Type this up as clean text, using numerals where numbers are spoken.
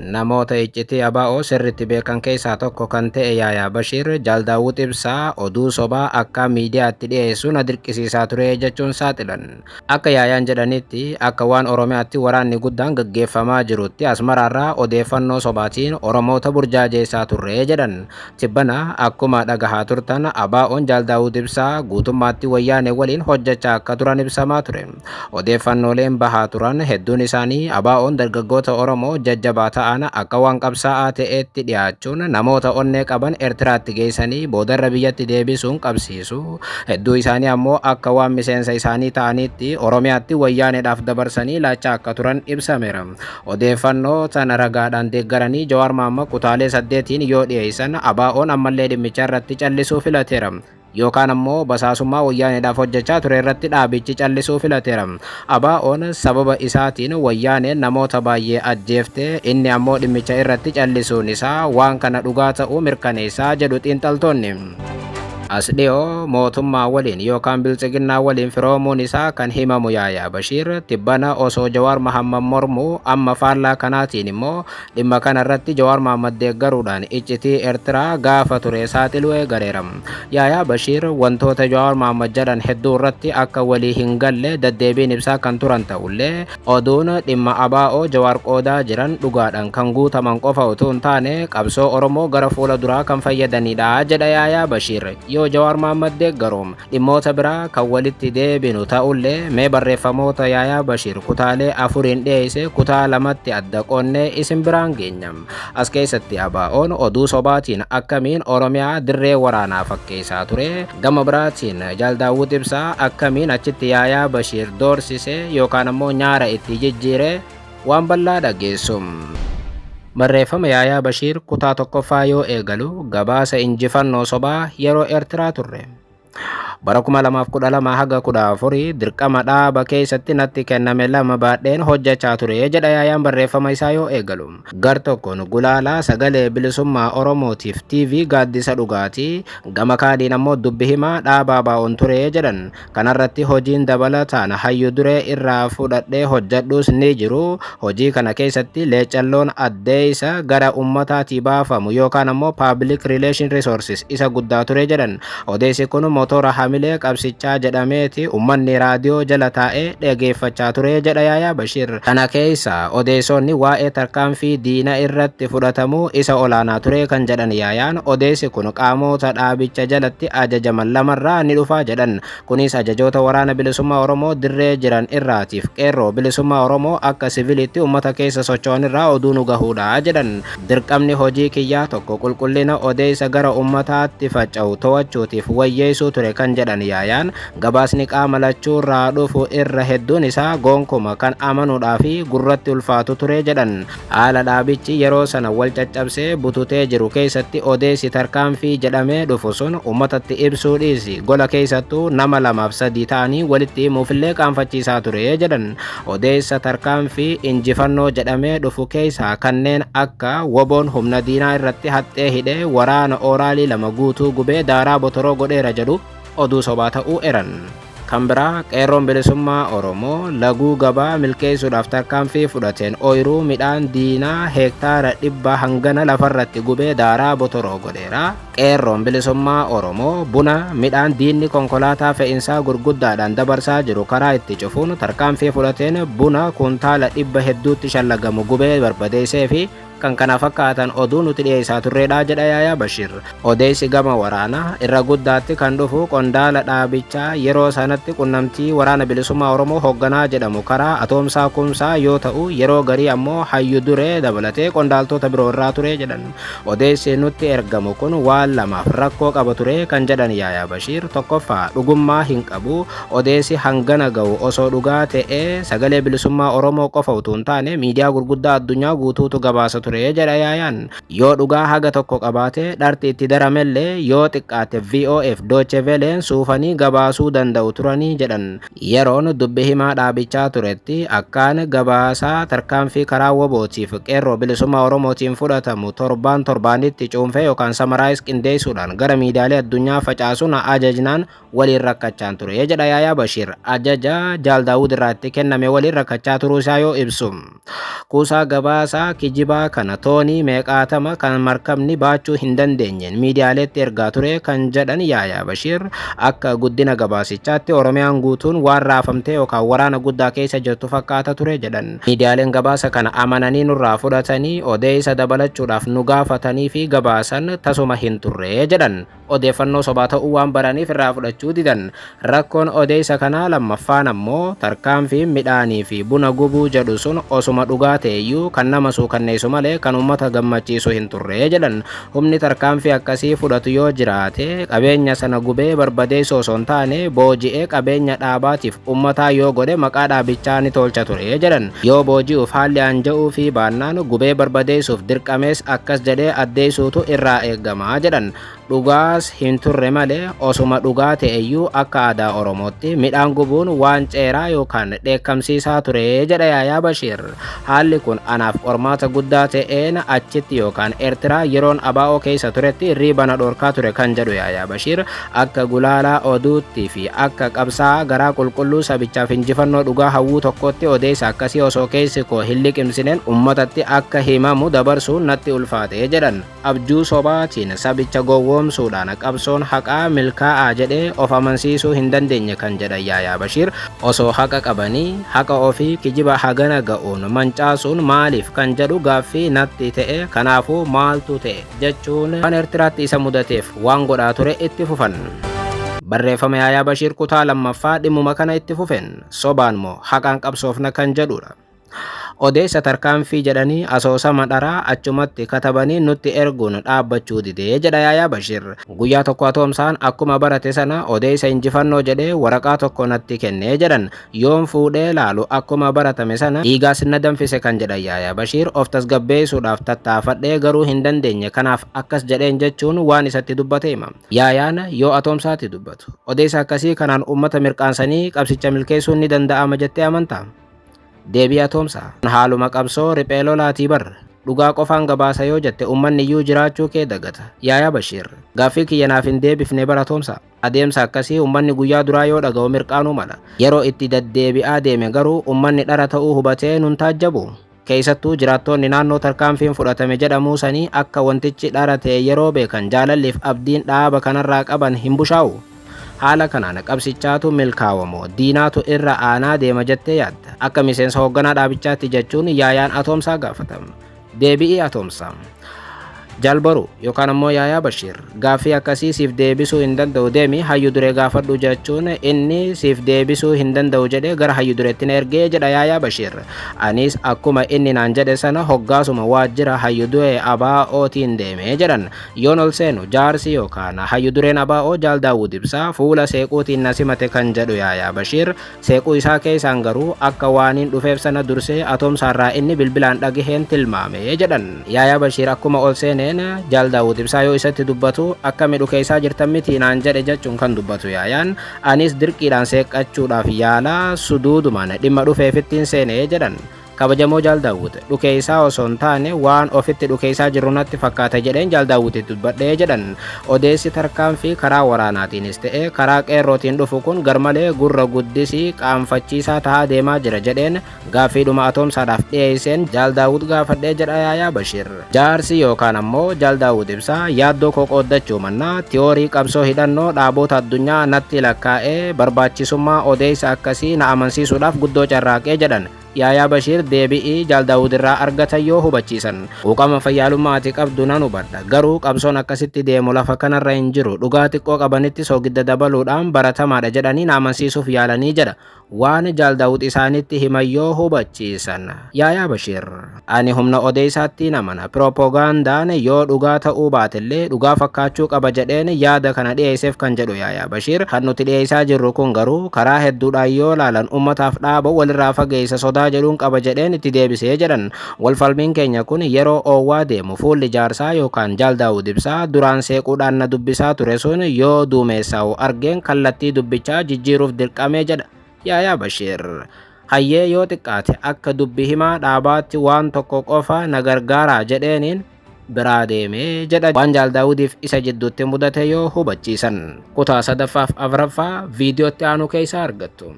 Namoota iccitii ABO sirriitti beekan keessaa tokko kan ta'e Yaayaa Bashiir Jaal Daawud Ibsaa oduu sobaa akka miidiyaatti dhiyeessuun dirqisiisaa ture jechuun saaxilan. Akka Yaayaan jedhanitti akka waan Oromiyaatti waraanni guddaan gaggeeffamaa jirutti Asmaraarraa odeeffannoo sobaatiin Oromoota burjaajeessaa turre jedhan. Tibbana akkuma dhagahaa turtan ABO'n Jaal Daawud Ibsaa guutummaatti wayyaanee waliin hojjechaa akka turan ibsamaa ture. Odeeffannooleen bahaa turan hedduun isaanii ABO'n dargaggoota Oromoo jajjabaa ta'an akka waan qabsaa'aa ta'etti dhiyaachuun namoota onnee qaban Eertiraatti geessanii boodarra biyyatti deebisuun qabsiisu. Hedduu isaanii ammoo akka waan miseensa isaanii ta'anitti Oromiyaatti wayyaaneedhaaf dabarsanii laachaa akka turan ibsameera. Odeeffannoo sana ragaadhaan deeggaranii Jawaar Mohaammed kutaalee 8 yoo dhiyeessan ABO'n ammallee dhimmicha irratti callisuu filateera. Yookaan ammoo basaasummaa wayyaaneedhaaf hojjechaa ture irratti dhaabichi callisuu filateera. ABO'n sababa isaatiin wayyaaneen namoota baay'ee ajjeeftee inni ammoo dhimmicha irratti callisuun isaa waan kana dhugaa ta'uu mirkaneessaa jedhu xiinxaltoonni. As dhiyoo mootummaa waliin yookaan bilchiginnaa waliin firoomuun isaa kan himamu Yaayaa Bashiir tibbana osoo Jawaar Mohaammed mormuu amma faallaa kanaatiin immoo dhimma kana irratti Jawaar Mohaammed deeggaruudhaan iccitii Eertiraa gaafa ture saaxiluu eegaleera. Yaayaa Bashiir wantoota Jawaar Mohaammed jedhan hedduu irratti akka walii hin galle deddeebiin ibsaa kan turan ta'ullee oduun dhimma ABO Jawaar qoodaa jiran dhugaadhaan kan guutaman qofa utuu hin taane qabsoo Oromoo gara fuula duraa kan fayyadanidha jedha Yaayaa Bashiir. Jawaar Mohaammed deeggaruun dhimmoota biraa kan walitti deebinu ta'ullee mee barreeffamoota Yaayaa Bashiir kutaalee 4 dhiyeesse kutaa 2tti adda qoonnee isin biraan geenya. As keessatti ABO'n oduu sobaatiin akkamiin Oromiyaa dirree waraanaa fakkeessaa ture, gama biraatiin Jaal Daawud Ibsaa akkamiin achitti Yaayaa Bashiir doorsise yookaan ammoo nyaara itti jijjiire waan bal'aa dhageessu. Barreeffama Yaayaa Bashiir kutaa 1ffaa yoo eegalu gabaasa injifannoo sobaa yeroo Eertiraa turre. Bara 2012 haga 14 dirqama dhaaba keessatti natti kenname lama baadheen hojjechaa ture jedha Yaayaan barreeffama isaa yoo eegalu. Gar tokkoon gulaalaa sagalee bilisummaa Oromootiif TV gaaddisa dhugaatii, gama kaaniin ammoo dubbi himaa dhaaba ABO'n ture jedhan. Kanarratti hojiin dabalataan hayyu duree irraa fudhadhee hojjedhus ni jiru. Hojii kana keessatti leecalloon addeessa gara ummataatii baafamu yookaan ammoo public relation resources isa guddaa ture jedhan. Odeessi kun motora hamilee qabsichaa jedhameeti ummanni raadiyoo jala taa'ee dhageeffachaa ture jedha Yaayaa Bashiir. Kana keessa odeessonni waa'ee tarkaanfii diina irratti fudhatamuu isa olaanaa ture kan jedhan Yaayaan odeessi kun qaamota dhaabicha jalatti ajajaman lamarraa ni dhufaa jedhan. Kunis ajajoota waraana bilisummaa Oromoo dirree jiran irraatiif qeerroo bilisummaa Oromoo akka siviilitti ummata keessa socho'an irraa oduu nu gahuudha jedhan. Dirqamni hojii kiyyaa tokko qulqullina odeessa gara ummataatti faca'u to'achuutiif wayyeessuu ture kan jedhan Yaayaan gabaasni qaama lachuurraa dhufu irra hedduun isaa gonkumaa kan amanuudhaa fi gurratti ulfaatu ture jedhan. Haala dhaabichi yeroo sana wal caccabsee bututee jiru keessatti odeessi tarkaanfii jedhamee dhufu sun ummatatti ibsuu dhiisi gola keessattuu nama 2-3 ta'anii walitti himuufillee qaanfachiisaa ture jedhan. Odeessa tarkaanfii injifannoo jedhamee dhufu keessaa kanneen akka woboon humna diinaa irratti haxxee hidhee waraana ooraalii 2 guutuu gubee daaraa botoroo godheera jedhu oduu sobaa ta'uu eran. Kan biraa qeerroon bilisummaa Oromoo laguu gabaa milkeessuudhaaf tarkaanfii fudhateen ooyiruu midhaan diinaa heektaara 100 hangana lafarratti gubee daaraa botoroo godheera. Qeerroon bilisummaa Oromoo buna midhaan diinni konkolaataa fe'insaa gurguddaadhaan dabarsaa jiru karaa itti cufuun tarkaanfii fudhateen buna kuntaala 100 hedduutti shallagamu gubee barbadeessee fi kan kana fakkaatan oduu nuti dhiyeessaa turreedha jedha Yaayaa Bashiir. Odeessi gama waraanaa irra guddaatti kan dhufu qondaala dhaabichaa yeroo sanatti qunnamtii waraana bilisummaa Oromoo hoogganaa jedhamu karaa Atoomsaa Kumsaa yoo ta'u yeroo garii ammoo hayyu duree dabalatee qondaaltota biroo irraa ture jedhan. Odeessi nutti ergamu kun waan lamaaf rakkoo qaba ture kan jedhan Yaayaa Bashiir. Tokkoffaa dhugummaa hin qabu. Odeessi hangana ga'u osoo dhugaa ta'ee sagalee bilisummaa Oromoo qofa utuu hin taane miidiyaa gurguddaa addunyaa guutuutu gabaasa ture jedha Yaayaan. Yoo dhugaa haga tokko qabaate dharti itti daramellee yoo xiqqaate VOF Deutsche Wellen suufanii gabaasuu danda'u turanii jedhan. Yeroon dubbi himaa dhaabichaa turetti akkaan gabaasaa tarkaanfii karaa wobootiif qeerroo bilisummaa Oromootiin fudhatamu torbaanitti cuunfee yookaan samaraayis qindeessuudhaan gara miidiyaalee addunyaa facaasuun ajajnaan waliin rakkachaa ture jedha Yaayaa Bashiir. Ajaja Jaal Daawud irraatti kenname waliin rakkachaa turuu isaa yoo ibsu. Kuusaa gabaasaa kijibaa kana toonii meeqaatama kan markabni baachuu hin dandeenyeen miidiyaaleetti ergaa ture kan jedhan Yaayaa Bashiir akka guddina gabaasichaatti Oromiyaan guutuun waan raafamtee yookaan waraana guddaa keessa jirtu fakkaata ture jedhan. Miidiyaaleen gabaasa kana amananii nurraa fudhatanii odeessa dabalachuudhaaf nu gaafatanii fi gabaasan tasuma hin turre jedhan. Odeeffannoo sobaa ta'uu waan baraniif irraa fudhachuu didan. Rakkoon odeessa kanaa lammaffaan ammoo tarkaanfii midhaanii fi buna gubuu jedhu sun osuma dhugaa ta'eyyuu kan nama suukanneessu malee kan uummata gammachiisu hin turre jedhan. Humni tarkaanfii akkasii fudhatu yoo jiraate qabeenya sana gubee barbadeessuu osoo hin taane booji'ee qabeenya dhaabaatiif uummataa yoo godhe maqaa dhaabichaa ni tolcha ture jedhan. Yoo booji'uuf haalli aanja'uu fi baannaan gubee barbadeessuuf dirqamees akkas jedhee addeessuutu irraa eeggamaa jedhan. Dhugaas hin turre malee osuma dhugaa ta'eyyuu akka aadaa Oromootti midhaan gubuun waan ceeraa yookaan dheekkamsiisaa ture jedha Yaayaa Bashiir. Haalli kun anaaf qormaata guddaa ta'een achitti yookaan Eertiraa yeroon ABO keessa turetti riibana dhorkaa ture kan jedhu Yaayaa Bashiir akka gulaalaa oduutti fi akka qabsaa garaa qulqulluu sabichaaf injifannoo dhugaa hawwuu tokkotti odeessa akkasii osoo keessi koo hin liqimsineen uummatatti akka himamu dabarsuun natti ulfaate jedhan. Abjuu sobaatiin sabicha gowwoomsuudhaan qabsoon haqaa milkaa'aa jedhee of amansiisuu hin dandeenye kan jedhan Yaayaa Bashiir osoo haqa qabanii haqa ofii kijiba hagana ga'uun mancaasuun maaliif kan jedhu gaaffii natti ta'e. Kanaafuu maaltu ta'e jechuun waan Eertiraatti isa mudateef waan godhaa ture itti fufan. Barreeffama Yaayaa Bashiir kutaa lammaffaa dhimmuma kana itti fufen sobaan moo haqaan qabsoofna kan jedhudha. Odeessa tarkaanfii jedhanii asoosama dharaa achumatti katabanii nutti erguun dhaabbachuu didee jedha Yaayaa Bashiir. Guyyaa tokko atoomsaan akkuma barate sana odeessa injifannoo jedhee waraqaa tokko natti kennee jedhan. Yoon fuudhee laalu akkuma baratame sana dhiigaas na danfise kan jedhan Yaayaa Bashiir of tasgabbeessuudhaaf tattaafadhee garuu hin dandeenye kanaaf akkas jedheen jechuun waan isatti dubbate hima. Yaayaan yoo atoomsaatti dubbatu odeessa akkasii kanaan uummata mirqaansanii qabsicha milkeessuun ni danda'ama jettee amantaa? Deebii atoomsaa haaluma qabsoo riphee lolaatii bar dhugaa qofaan gabaasa yoo jette uummanni iyyuu jiraachuu kee dagata. Yaayaa Bashiir gaaffii kiyya naaf hin deebifne bara atoomsaa. Adeemsa akkasii uummanni guyyaa duraa yoo dhaga'u mirqaanuu mala. Yeroo itti deddeebi'aa deeme garuu uummanni dhara ta'uu hubatee nun taajjabu. Keessattuu jiraattoonni naannoo tarkaanfiin fudhatame jedhamuu sanii akka wantichi dhara ta'e yeroo beekan jaalalliif abdiin dhaaba kanarraa qaban hin bushaa'u. Haala kanaan qabsichaatu milkaa'amoo diinaatu irra aanaa deema jettee yaadda? Akka miseensa hoogganaa dhaabichaatti jechuun Yaayaan atoomsaa gaafatama. Deebi'ii atoomsaa jalbaru yookaan ammoo Yaayaa Bashiir gaaffii akkasii siif deebisuu hin danda'u deemi hayyu duree gaafadhu jechuun inni siif deebisuu hin danda'u jedhee gara hayyu dureetti na ergee jedha Yaayaa Bashiir. Anis akkuma inni naan jedhe sana hoggaasuma waajjira hayyu duree ABO'tiin deemee jedhan. Yoon ol seenu jaarsi yookaan hayyu dureen ABO Jaal Daawud Ibsaa fuula seequutiin na simate kan jedhu Yaayaa Bashiir. Seequu isaa keessaan garuu akka waaniin dhufeef sana dursee atoomsaarraa inni bilbilaan dhagaheen tilmaame jedhan. Yaayaa Bashiir akkuma ol seene Jaal Daawud Ibsaa yoo isatti dubbatu akka midhu keessaa jirtan miti naan jedhe jechuun kan dubbatu Yaayaan. Anis dirqiidhaan seeqqachuudhaaf yaalaa suduudumaan dhimma dhufeefittiin seenee jedhan. Kabajamoo Jaal Daawud dhukee isaa osoo hin taane waan ofitti dhukee isaa jiru natti fakkaata jedheen Jaal Daawuditti dubbadhee jedhan. Odeessi tarkaanfii karaa waraanaatiinis ta'e karaa qeerrootiin dhufu kun garmalee gurra guddisii qaanfachiisaa ta'aa deemaa jira jedheen gaaffiidhuma atoomsaadhaaf dhiyeesseen Jaal Daawud gaafadhee jedha Yaayaa Bashiir. Jaarsi yookaan ammoo Jaal Daawud Ibsaa yaaddoo koo qooddachuu mannaa tiyoorii qabsoo hidhannoo dhaabota addunyaa natti lakkaa'ee barbaachisummaa odeessa akkasii na amansiisuudhaaf guddoo carraaqee jedhan. Yaayaa Bashiir deebi'ii Jaal Daawud irraa argatan yoo hubachiisan quuqama fayyaalummaati qabdu nan hubadha garuu qabsoon akkasitti deemu lafa kanarra hin jiru dhugaa xiqqoo qabanitti soogidda dabaluudhaan baratamaadha jedhanii na amansiisuuf yaalanii jedha. Waan Jaal Daawud isaanitti himan yoo hubachiisan Yaayaa Bashiir ani humna odeessaatti namana piroopagaandaan yoo dhugaa ta'uu baatellee dhugaa fakkaachuu qaba jedheen yaada kana dhiyeesseef kan jedhu Yaayaa Bashiir. Kan nuti dhiyeessaa jirru kun garuu karaa hedduudhaan yoo laalan uummataaf dhaaba walirraa fageessa sodaa jedhuun qaba jedheen itti deebisee jedhan. Walfalmiin keenya kun yeroo oowwaa deemu fuulli jaarsaa yookaan Jaal Daawud Ibsaa duraan seequudhaan na dubbisaa ture sun yoo duumessaa'u argeen kallattii dubbichaa jijjiiruuf dirqamee jedha Yaayaa Bashiir. Hayyee yoo xiqqaate akka dubbi himaa dhaabaatti waan tokko qofa na gargaaraa jedheeniin biraa deemee jedha. Waan Jaal Daawudiif isa jidduutti mudate yoo hubachiisan kutaa 3ffaa fi 4ffaa viidiyootti aanu keessaa argattu.